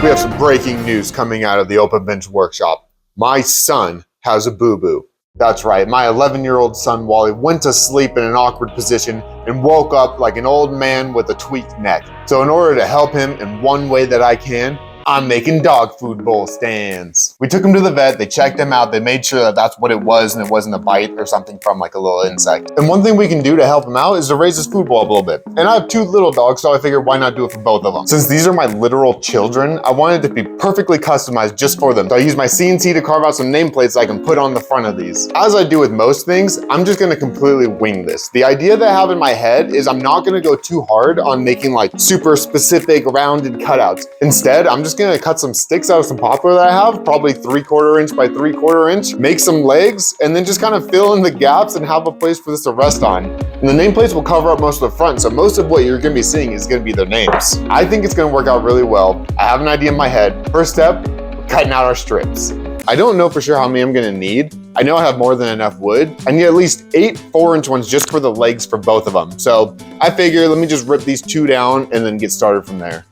we have some breaking news coming out of the Open Bench workshop. My son has a boo-boo. That's right, my 11-year-old son Wally went to sleep in an awkward position and woke up like an old man with a tweaked neck. So in order to help him in one way that I can, I'm making dog food bowl stands. We took him to the vet, they checked him out, they made sure that that's what it was and it wasn't a bite or something from like a little insect. And one thing we can do to help him out is to raise his food bowl up a little bit. And I have 2 little dogs, so I figured why not do it for both of them. Since these are my literal children, I wanted it to be perfectly customized just for them. So I used my CNC to carve out some nameplates I can put on the front of these. As I do with most things, I'm just gonna completely wing this. The idea that I have in my head is I'm not gonna go too hard on making like super specific rounded cutouts. Instead, I'm just gonna cut some sticks out of some poplar that I have, probably 3/4 inch by 3/4 inch, make some legs, and then just kind of fill in the gaps and have a place for this to rest on. And the nameplates will cover up most of the front, so most of what you're gonna be seeing is gonna be their names. I think it's gonna work out really well. I have an idea in my head. First step, cutting out our strips. I don't know for sure how many I'm gonna need. I know I have more than enough wood. I need at least 8 4-inch ones just for the legs for both of them. So I figure let me just rip these 2 down and then get started from there.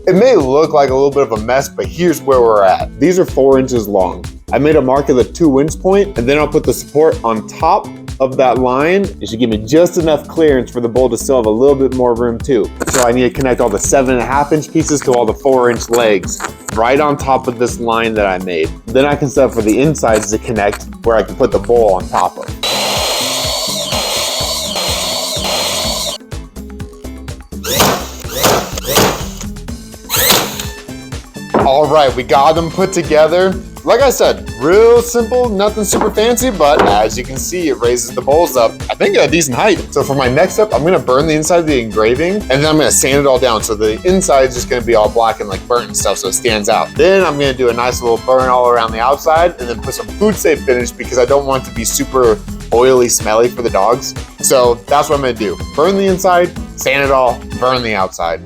It may look like a little bit of a mess, but here's where we're at. These are 4 inches long. I made a mark of the 2-inch point, and then I'll put the support on top of that line. It should give me just enough clearance for the bowl to still have a little bit more room too. So I need to connect all the 7.5-inch pieces to all the 4-inch legs right on top of this line that I made. Then I can set up for the insides to connect where I can put the bowl on top of. All right, we got them put together. Like I said, real simple, nothing super fancy, but as you can see, it raises the bowls up, I think at a decent height. So for my next step, I'm gonna burn the inside of the engraving, and then I'm gonna sand it all down. So the inside is just gonna be all black and like burnt and stuff, so it stands out. Then I'm gonna do a nice little burn all around the outside, and then put some food safe finish because I don't want it to be super oily, smelly for the dogs. So that's what I'm gonna do. Burn the inside, sand it all, burn the outside.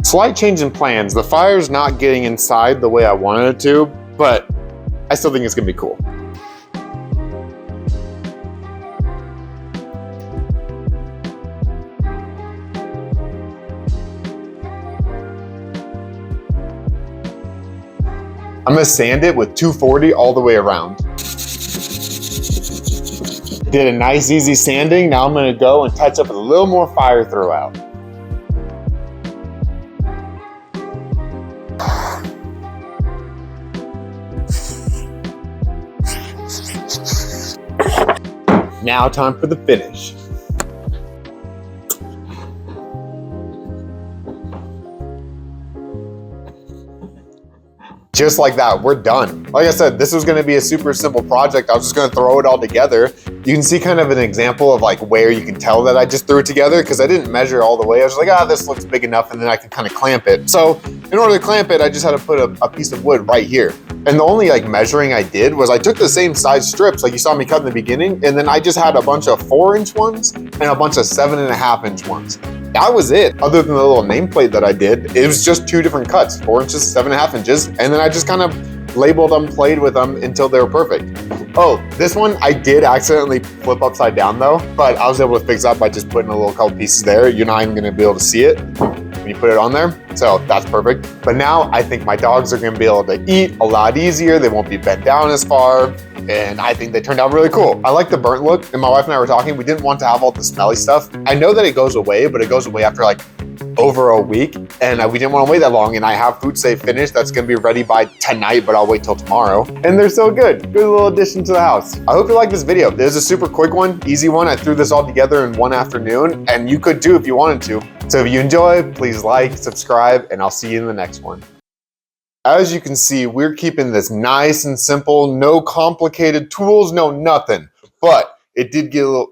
Slight change in plans. The fire's not getting inside the way I wanted it to, but I still think it's gonna be cool. I'm gonna sand it with 240 all the way around. Did a nice easy sanding. Now I'm gonna go and touch up with a little more fire throughout. Now time for the finish. Just like that, we're done. Like I said, this was gonna be a super simple project. I was just gonna throw it all together. You can see kind of an example of like where you can tell that I just threw it together because I didn't measure all the way. I was like, this looks big enough, and then I can kind of clamp it. So in order to clamp it, I just had to put a piece of wood right here. And the only like measuring I did was I took the same size strips like you saw me cut in the beginning, and then I just had a bunch of 4-inch ones and a bunch of 7.5-inch ones. That was it. Other than the little nameplate that I did, it was just 2 different cuts, 4 inches, 7.5 inches, and then I just kind of labeled them, played with them until they were perfect. Oh, this one I did accidentally flip upside down though, but I was able to fix that by just putting a little couple pieces there. You're not even gonna be able to see it when you put it on there, so that's perfect. But now I think my dogs are gonna be able to eat a lot easier. They won't be bent down as far, and I think they turned out really cool. I like the burnt look, and my wife and I were talking, we didn't want to have all the smelly stuff. I know that it goes away, but it goes away after like over a week, and we didn't want to wait that long, and I have food safe finish that's gonna be ready by tonight, but I'll wait till tomorrow. And they're so good. Good little addition to the house. I hope you like this video. This is a super quick one, easy one. I threw this all together in one afternoon, and you could too if you wanted to. So if you enjoy, please like, subscribe, and I'll see you in the next one. As you can see, we're keeping this nice and simple, no complicated tools, no nothing, but it did get a little